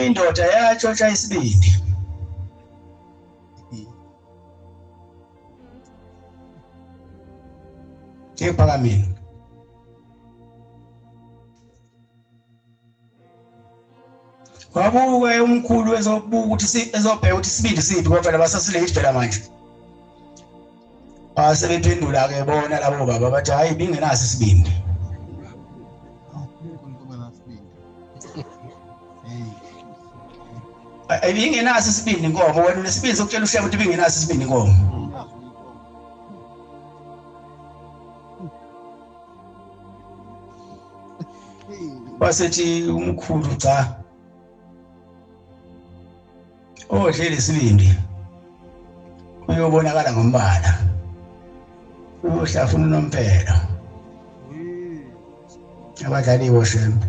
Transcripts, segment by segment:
indoda yatshontsha isibindi Ephakameni wabuke umkhulu ezobuka ukuthi ezobheka ukuthi isibindi siphi ngoba basasile phela manje sebephendula ke bona labo baba bathi hayi bingenaso isibindi bingenaso isibindi inkomo wena unesibindi sokutshela ushaya ukuthi bingenaso isibindi inkomo basethi umkhulu cha odle lesibindi uyobonakala ngombala uyohlafuna unomphela abadlali boshembe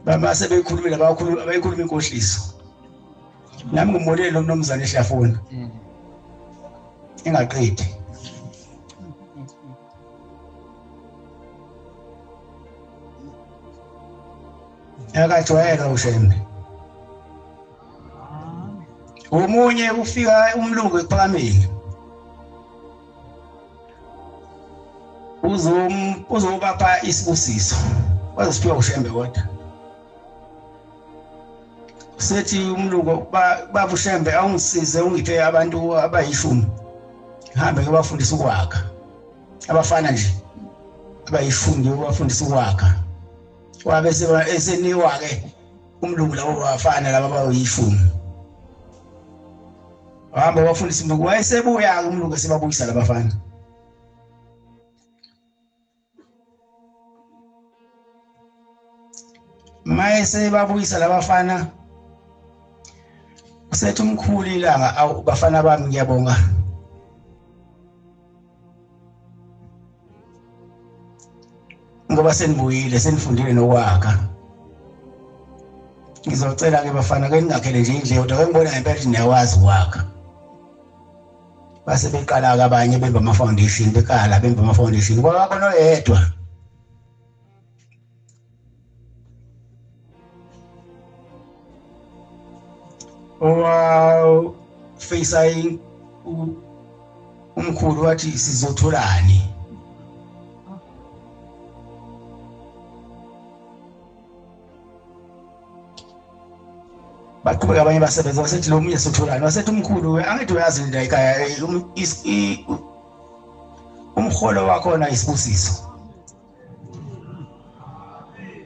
bamase bekhulumile abayikhuluma inkohliso nami ngumoleli nomnumzane ehlafuna engaqedi yakajwayela ushembe umunye ufika umlungu ephakameni uzobapha isibusiso wazisiphiwa ushembe kodwa sethi umlungu baba ushembe awungisize ungiphe abantu abayishumi ngihambe ngibafundisa ukwakha abafana nje abayishumi ngibafundisa ukwakha wabe eseniwa ke umlungu labo bafana laba abayishumi hamba wafundisa umlungu wayesebuya umlungu esebabuyisa labafana mayese babuyisa labafana usethi umkhulu ilanga awu bafana bami ngiyabonga ngoba senibuyile senifundile nokwakha ngizocela ke bafana ke ningakhele nje indlela kodwa ngibona ngempela ukuthi niyakwazi ukwakha base beqala ke abanye bemba ama foundation bekala bemba ama foundation kwaba khona oyedwa wow face umkhulu wathi sizotholani baqhubeka abanye basebenza basethi lo munye sizotholani wasethi umkhulu angithi uyazi la ekhaya umholo wakho na isibusiso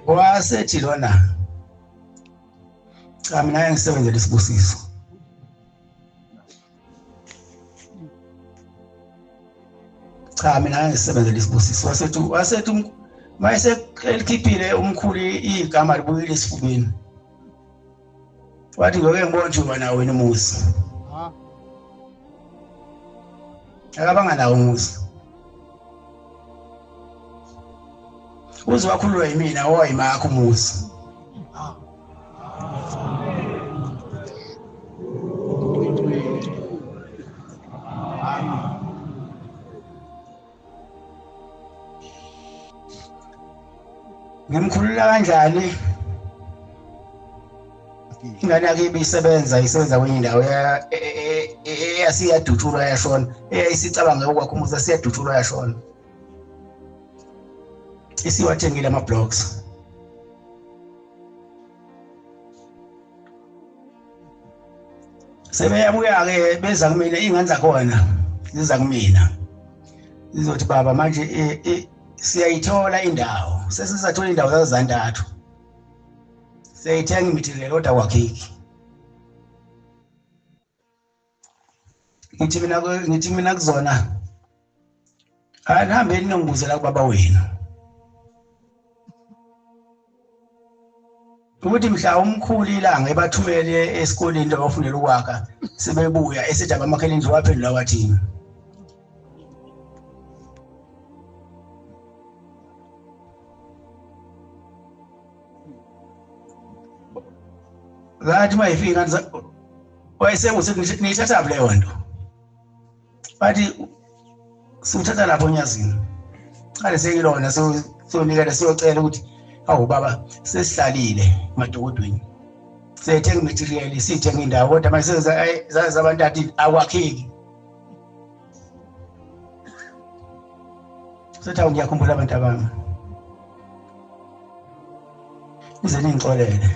wasethi lona cha mina ngisebenzela isibusiso cha mina ngisebenzela isibusiso wasethi mayese elikhiphile umkhulu igama libuyile esifubeni wathi ngoke ngibona nje nawe wena umuzi akabanga nawo umuzi uze wakhululwa yimina owayimakho umuzi ngimkhulula kanjani ingane yakhe isebenza kwenye indawo yasiyadutshulwa yashona isicabanga ukwakha umuzi siyadutshulwa yashona isiwathengile ama blocks sebeyabuya ke beza kumina ingane zakhona ziza kumina zizothi baba manje siyayithola indawo sesizathola indawo zazantathu seyithenga imithile kodwa kwakheki ngithi mina kuzona anihambeni nongibuzela kubaba wenu ukuthi mhla umkhulu ilanga ebathumele esikoleni labafundela ukwakha sebebuya esethi abamakhele indlu waphendula wathini ngathi mayifika wayesengusethi niyithatha leyo nto bathi siwuthatha lapho onyazini qale sekilona sonikela siyocela ukuthi awu baba sesihlalile madokodweni sethenga material sithenga indawo kodwa mase zaza abantu athi akwakheki sethawu ngiyakhumbula abantu abami ize ningixolele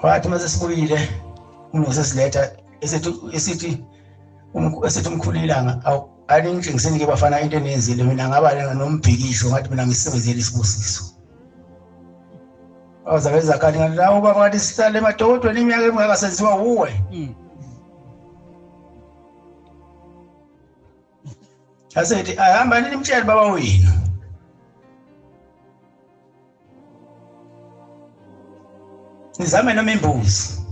wathi mase sibuyile unosesiletha esithi umkhulilanga awu alingitshengiseni ke bafana into enenzile mina ngaba nombhikisho ngathi mina ngisebenzele isibusiso awuzabeza kanti ngalawo baba ngathi sihlale emadokodweni iminyaka emingaka senziwa uwe asethi ahamba nini mtshele baba wenu nizame noma imbuzi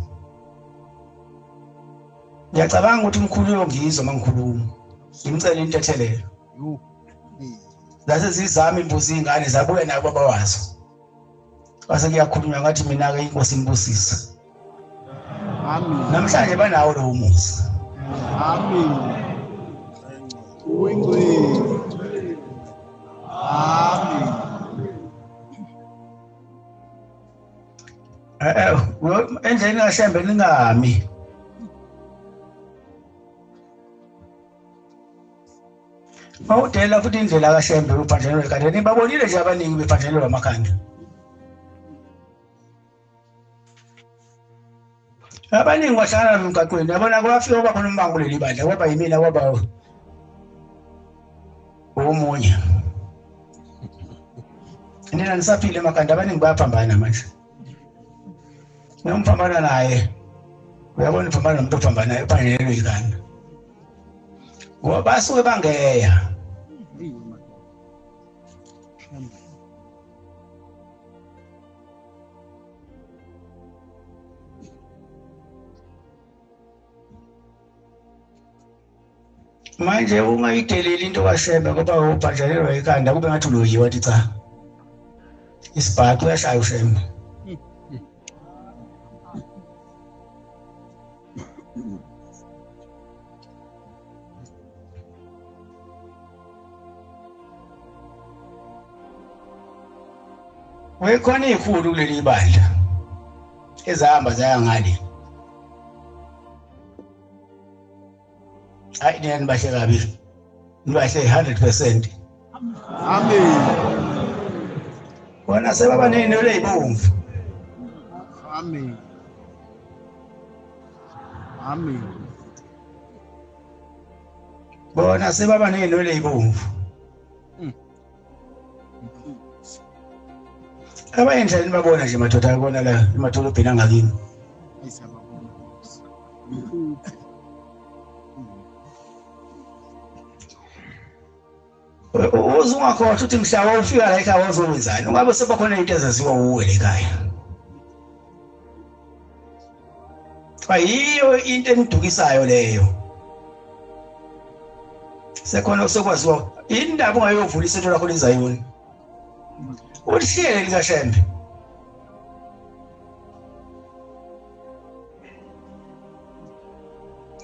ngiyacabanga ukuthi umkhulu yongizwa mangikhuluma ngimcela into ethelelo lase zizama imbuzi ingane zabuya nayo baba wazo base kuyakhulunywa ngathi mina ke inkosi inibusisa amen namhlanje banawo lo muzi amen uwengcwele amen endleleni kaShembe ningami mawudela futhi indlela kaShembe uphanjelwe kanti nibabonile nje abaningi bephanjelwe amakhanda abaningi bahlala emgaqweni yabona kwafika kwaba khona umbango leli bandla kwaba yimina kwaba omunye nina nisaphile emakhanda abaningi bayaphambana manje nomphambana naye uyabona uphambana nomuntu ophambanayo uphanjelwe igana ngoba basuke bangeya manje ungayideleli into kaShembe ngoba ubhanjelelwa ikhanda kube ngathi uloyiwa wathi cha isibhacu uyashaya uShembe wekhona ikhulu kuleli bandla ezahamba zaya ngale hayi nini bahle kabi nibahle 100% amen bona sebaba nenelo ezibomvu amen amen bona sebaba nenelo ezibomvu abayendleleni babona nje madoda akona la emadolobheni angakini uzungakhohlwa ukuthi mhlaba ufika la ekhaya wazowenzani ungabe sebakhona into ezaziwa uwe lekhaya ayiyo into enidukisayo leyo sekhona sokwaziwa indaba ungayovula isetho lakho lezayoni ulihlele likaShembe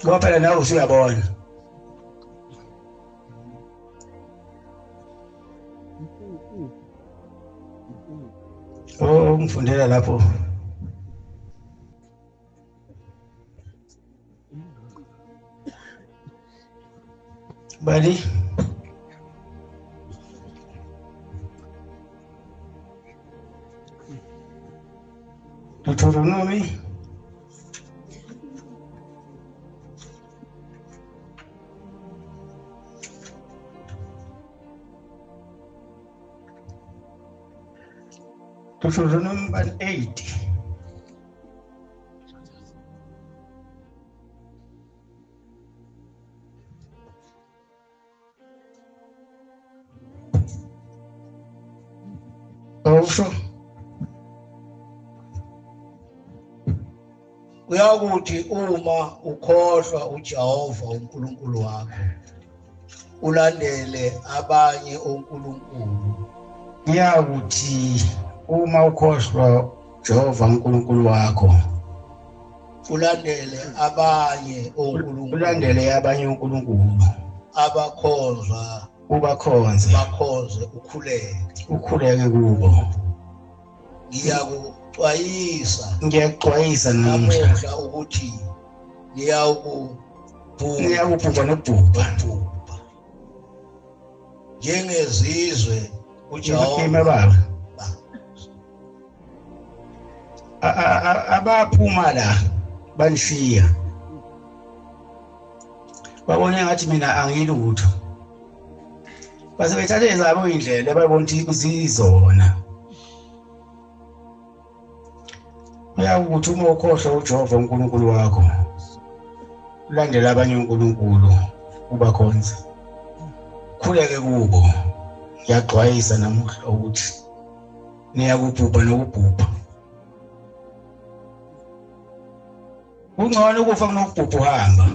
ngoba phela nawe usuyabona ngifundela lapho bali Deuteronomy Deuteronomy 8 also uyakuthi uma ukhohlwa uJehova uNkulunkulu wakho ulandele abanye onkulunkulu uyakuthi uma ukhohlwa Jehova uNkulunkulu wakho ulandele abanye onkulunkulu ulandele abanye onkulunkulu abakhonzwa ubakhonze ukhuleke kubo. Ngiyakuxwayisa namuhla ukuthi ngiyakubhubha nokubhubha njengezizwe uJehova abaphuma la banishiya babone ngathi mina angilutho base bethathe ezabo indlela bayibona ukuthi kuzizona. Uyakuthi uma ukhohlwa uJehova uNkulunkulu wakho ulandela abanye uNkulunkulu ubakhonza khuleke kubo. Ngiyaxwayisa namuhla ukuthi niyakubhubha nokubhubha. Kungcono ukufa kunokubhubha uhamba.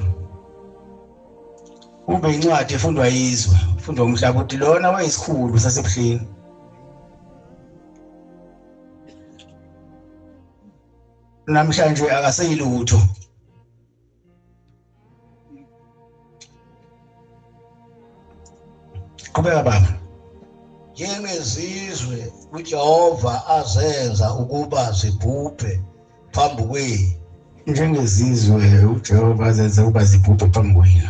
Ube incwadi efundwa yizwe, efundwa umhlaba ukuthi lona wayisikhulu sasebuhleni. Namhlanje akaseyilutho. Qhubeka baba. Njengezizwe uJehova azenza ukuba zibhubhe phambi kwenu. Njengezizwe uJehova azenza ukuba zibhubhe phambi kwenu.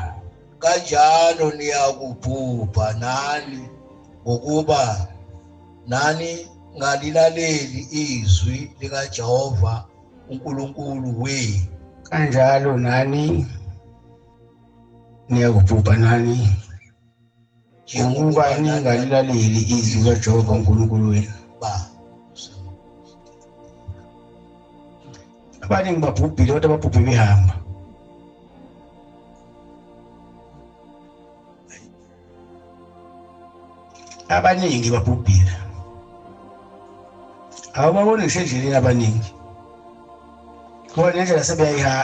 Kanjalo niyakubhubha nani ngokuba nani ngalilaleli izwi likaJehova uNkulunkulu wenu. Kanjalo nani niyakubhubha nani ngokuba ningalilaleli izwi likaJehova uNkulunkulu wenu. Abaningi babhubhile kodwa babhubhe behamba. Abaningi babhubhile. Awubaboni ngisho endleleni abaningi. Ngoba nendlela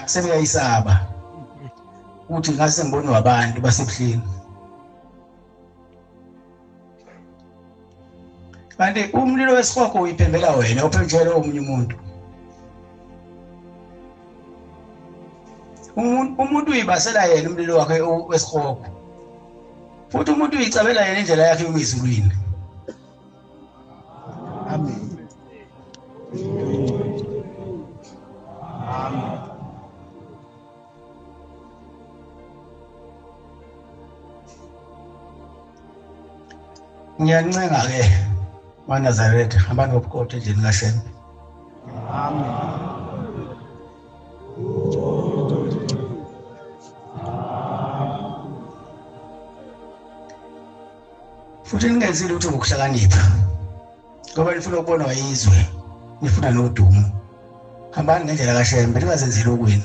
sebeyayisaba. Uthi ngase ngibone wabantu basebuhleni. Kanti umlilo wesikhoko uyiphembela wena uphembela omunye umuntu. Umuntu uyibasela yena umlilo wakhe wesikhoko. Futhi umuntu uyicabela yena indlela yakhe yokuyizulwini. Amen. Amen. Ngiyancenga ke maNazaretha abantu bobukhotho endlini kaShembe. Amen. Futhi ningenzi lutho ngokuhlakanipha. Ngoba nifuna ukubonwa yizwe, nifuna nodumo. Hambani ngendlela kaShembe, ningazenzeli okwenu.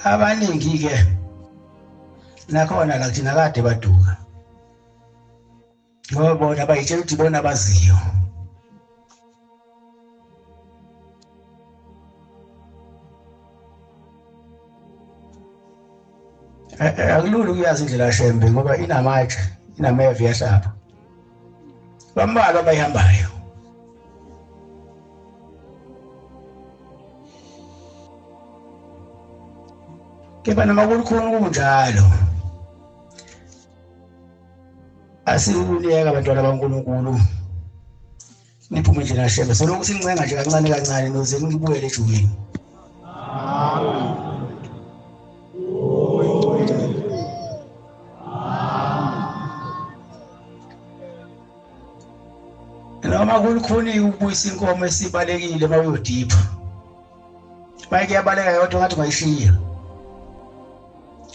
Abaningi ke nakhona la kuthina kade baduka. Ngoba bona bayitshela ukuthi bona baziyo. Akulula ukuyazi indlela kaShembe ngoba inamatshe, inameva yahlaba. Bambalwa abayihambayo. Kepha noma kukhona kunjalo. Asikuleka abantwana baNkulunkulu. Niphume endlini kaShembe. Selokhu sincenga nje kancane kancane noze ngibuyele ejulini. Amen. Noma kukhona ukubuyisa inkomo esibalekile mawuyodipha. Bayike yabaleka yodwa ngathi ungayishiya.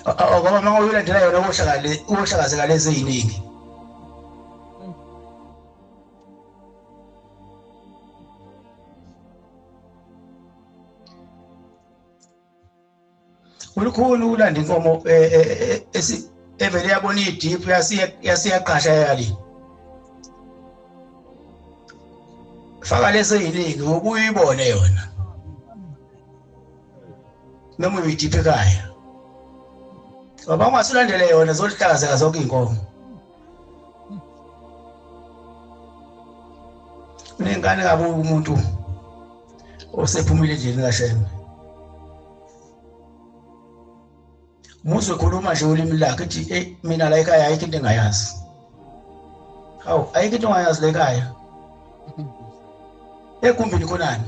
Ngoba uma uyilandela yona uhlakazeka lezi eziningi. Ulukhulu ulanda inkomo evele yabona idiphu yasiyaqasha yali. Faka lezi eziningi ukuyibone yona. Noma uyidiphe ekhaya. Ngoba ungasulandele yona zolihlakazeka zonke inkomo. Unengane kabi umuntu osephumile nje likaShembe. Musu ekhuluma nje ulimi lakhe ethi mina la ekhaya ayikho into engayazi. Hawu, ayikho into ongayazi la ekhaya. Ekumbini khonani.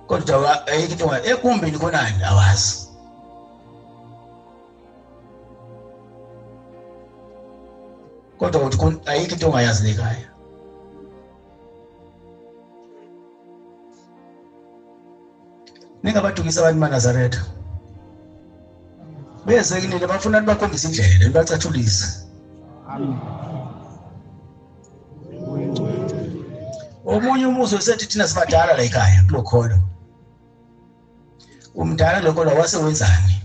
Kodwa ayikho into ekumbini khonani awazi. Kodwa uthi ayikho into ongayazi la ekhaya. Ningabadukisa abantu baNazaretha. Bese kinile bafuna bakhombisa indlela, bacathulise. Amen. Omunye umuzi osethi thina sibadala la ekhaya kulokholo. Umdala lokholo wasewenzani?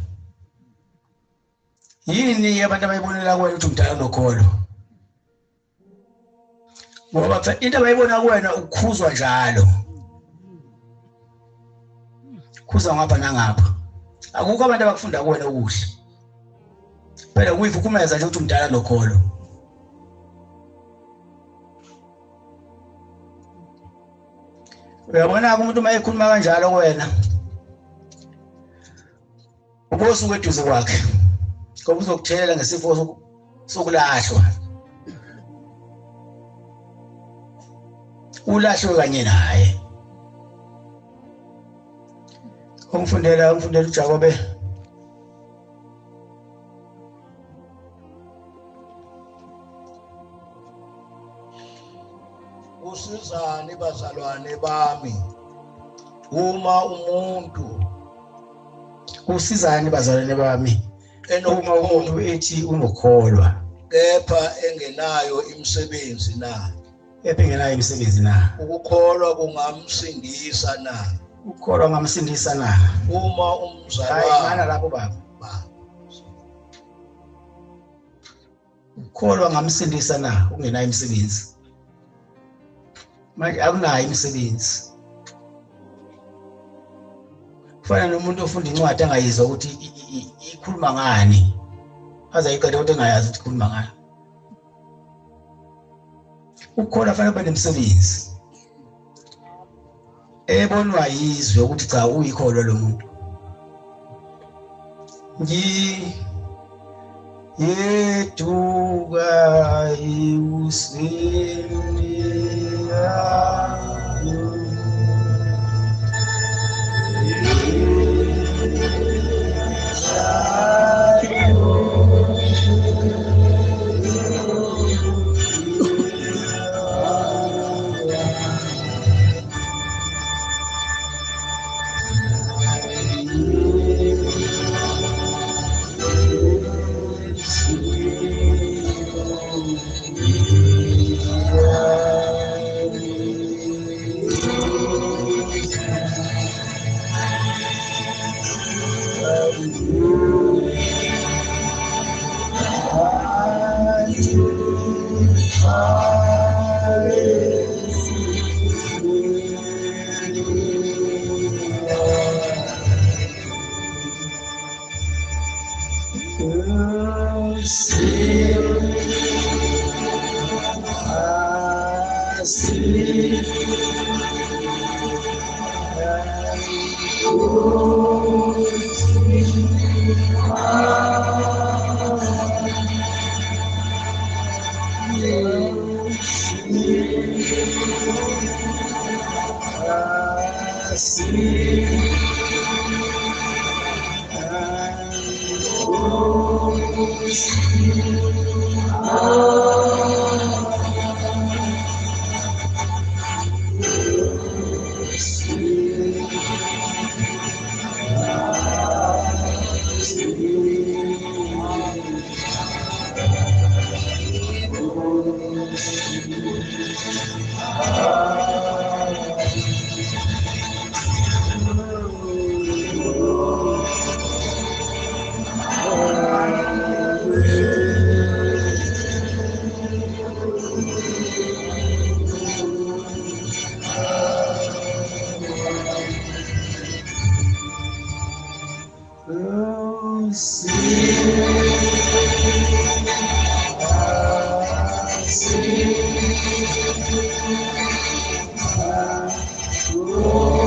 Yini abantu abayibonela kuwena ukuthi umdala lokholo? Ngoba into abayibona kuwena ukukhuzwa njalo. Khuza ngapha nangapha. Akukho abantu abakufunda kuwena okuhle. Phela kuyivukumeza nje ukuthi umdala lokholo. Uyabona umuntu uma ekhuluma kanjalo kuwena. Ubosuke eduze kwakhe. Ngoba uzokuthelela ngesifo sokulahlwa. Ulahlwe kanye naye. Umfundela uJakobe. Usizani bazalwane bami uma umuntu usizani bazalwane bami uma umuntu ethi unokholwa kepha engenayo imisebenzi na ukukholwa kungamsindisa na ukholwa kungamsindisa na uma umzalwane lapho baba ukholwa kungamsindisa na ungenayo imisebenzi manje akunayo imisebenzi kufana nomuntu ofunda incwadi angayizwa ukuthi ikhuluma ngani azayiqeda ukuthi engayazi ukuthi ikhuluma ngani ukholwa fanele ube nemsebenzi ebonwa yizwe ukuthi cha uyikholwa lo muntu yeduka usini Oh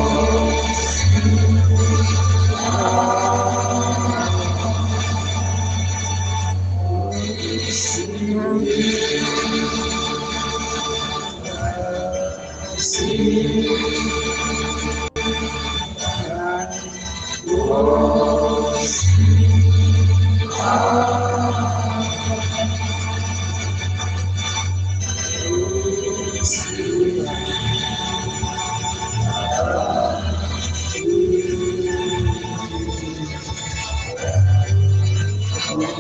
Ngiyabonga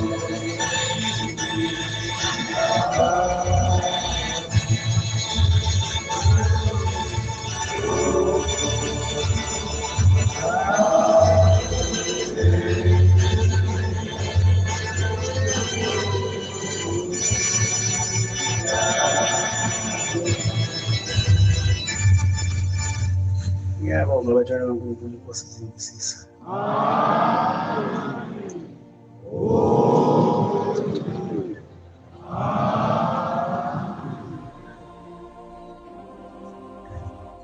abatshana kaNkulunkulu inkosi izingisisa.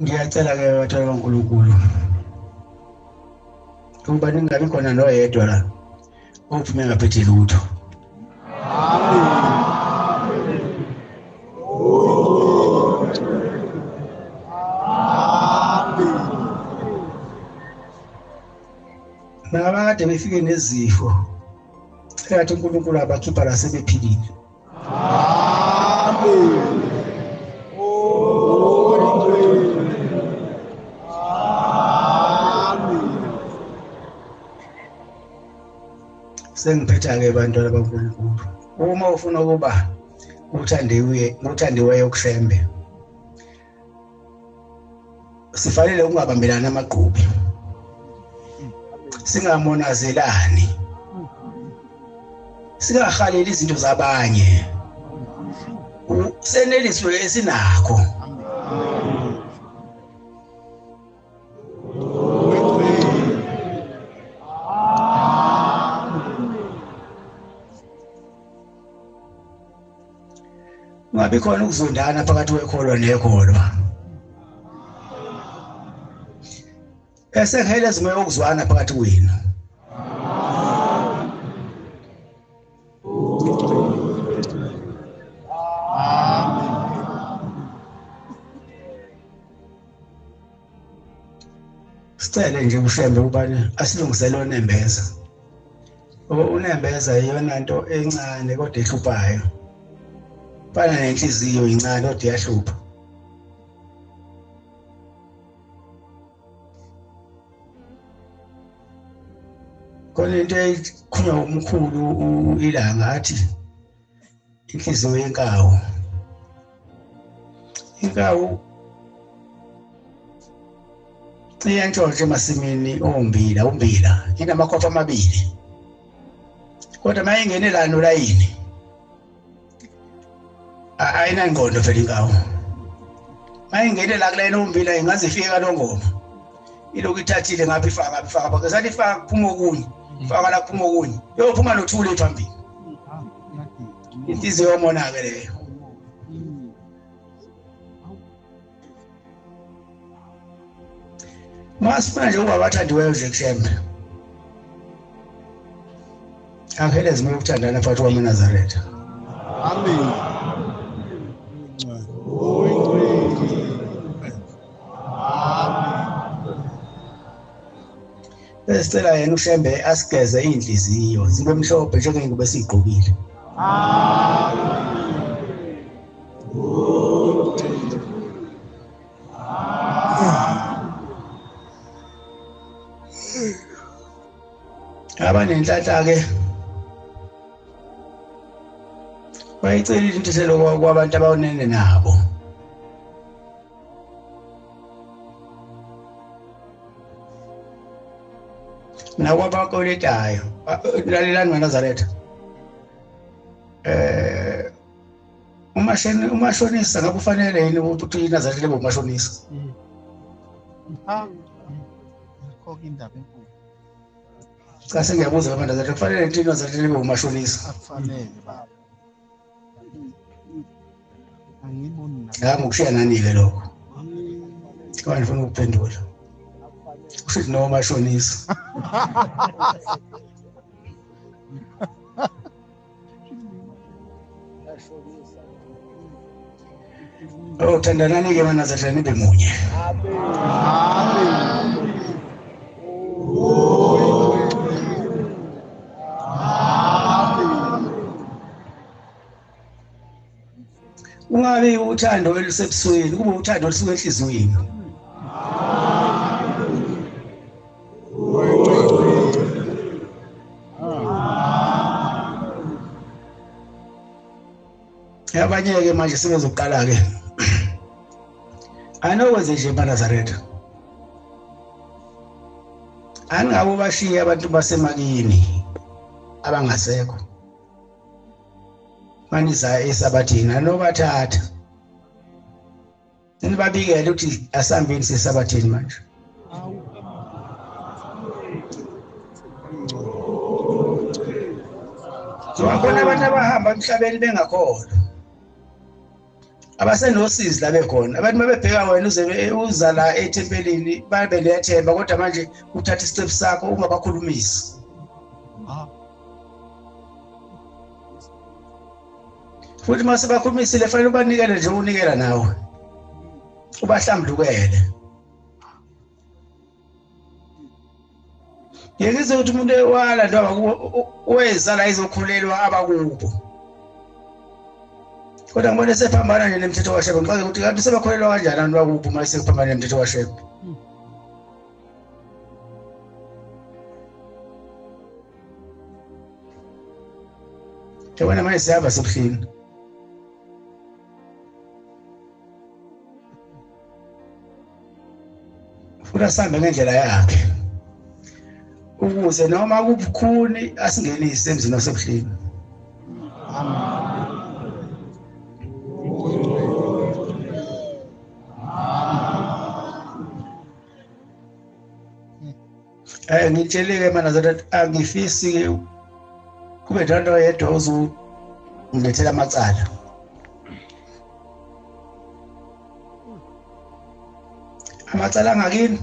Ngiyacela ke abatshana kaNkulunkulu ukuba ningabi khona noyedwa la ophume ngaphethe lutho. Nabakade befike nezifo eyathi uNkulunkulu abakhipha la sebephilile. Amen. Sengiphetha ke bantwana baNkulunkulu. Uma ufuna ukuba uthandiweyo ukushembe, sifanele ungabambelana amaqhubi. Singamonazelani. Singahaleli izinto zabanye. Seneliswe esinakho. Ngabe khona ukuzondana phakathi kwekholwa nekholwa. Esengele zime ukuzwana phakathi kwenu. Sicele nje ushembe ubani asilungisele onembeza. Unembeza iyona nto encane kodwa ehluphayo. Fana nenhliziyo incane kodwa iyahlupha. Khona into ekhulunywa umkhulu ilanga athi inhliziyo yenkawu. Inkawu iyantshontsha emasimini umbila inamakhopha amabili. Kodwa mayingene la nolayini ayinangqondo phela inkawu. Mayingene la kulayini umbila ingaze ifike kaNongoma. Ilokhu ithathile ngapha ifaka bakhe sathi ifaka kuphuma okunye. Faka la kuphuma okunye. Yophuma nothule phambili. Inhliziyo yomona ke leyo. Masifuna nje ukuba abathandiweyo nje kushembe. Akhele zime ukuthandana phakathi kwaMnazaretha. Amen. Esicela yena ushembe asigeze inhliziyo zibe mhlophe njengengubo esiyigqokile. Abanenhlanhla ke bayicelile intuthelo kwabantu abawonene nabo. Nakwabakoletayo lalelani Nazaretha. Umashonisa ngabe ufanele yini ukuthi iNazaretha lebe umashonisa? Khokho indaba enkulu. Cha sengiyabuza abantu Nazaretha kufanele ukuthi iNazaretha lebe umashonisa? Afanele baba. Angiboni na. Ngami ukushiya nani ke lokho? Kwani ufuna ukuphendula? Usithi no mashonisa. Thandanani ke Nazaretha nibe munye. Amen. Ungabe uthando elisebusweni kube uthando olusuka enhliziyweni. Abanye ke manje sebezoqala ke. Anokwenze nje eNazaretha. Angabe bashiya abantu basemakini abangasekho. Maniza esabathini anobathatha. Nibabikele ukuthi asambeni sesabathini manje. Wabona abantu abahamba emhlabeni bengakhona. Abasenosizi la bekhona. Abantu mabebheka wena uza la ethempelini babe lethemba kodwa manje uthatha istep sakho ungabakhulumisi. Futhi mase bakhulumisile fanele ubanikele nje unikela nawe. Ubahlambulukele. Yekizwe ukuthi umuntu ewala ndoba weza la izokhulelwa abakubo. Kodwa ngibona sephambana nje nemthetho kaShebe ngicela ukuthi kanti sebakhulelwa kanjani abantu bakubo mase kuphambana nemthetho kaShebe. Yabona manje siyaba sebuhlini. Futhi sambe ngendlela yakhe. Ukuze noma kubukhuni asingenise emzini wasebuhlini. Ngitsheleke manje angifisi kube nto yedwa ozungilethela amacala. Amacala ngakini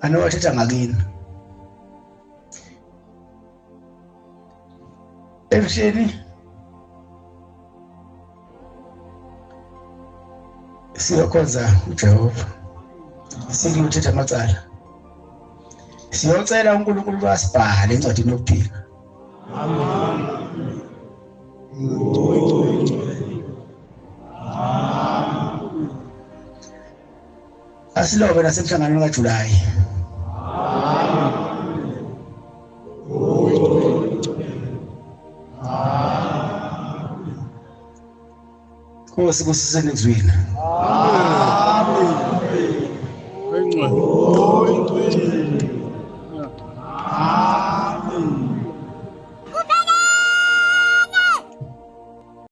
anowathetha ngakini. Ebusheni siyokhonza uJehova. Sikuthetha amacala. Siyocela uNkulunkulu asibhale encwadini yokuphila. Amen. Asilobe nasemhlanganweni kaJulayi. Nkosi kusisene kuzwini. Amen.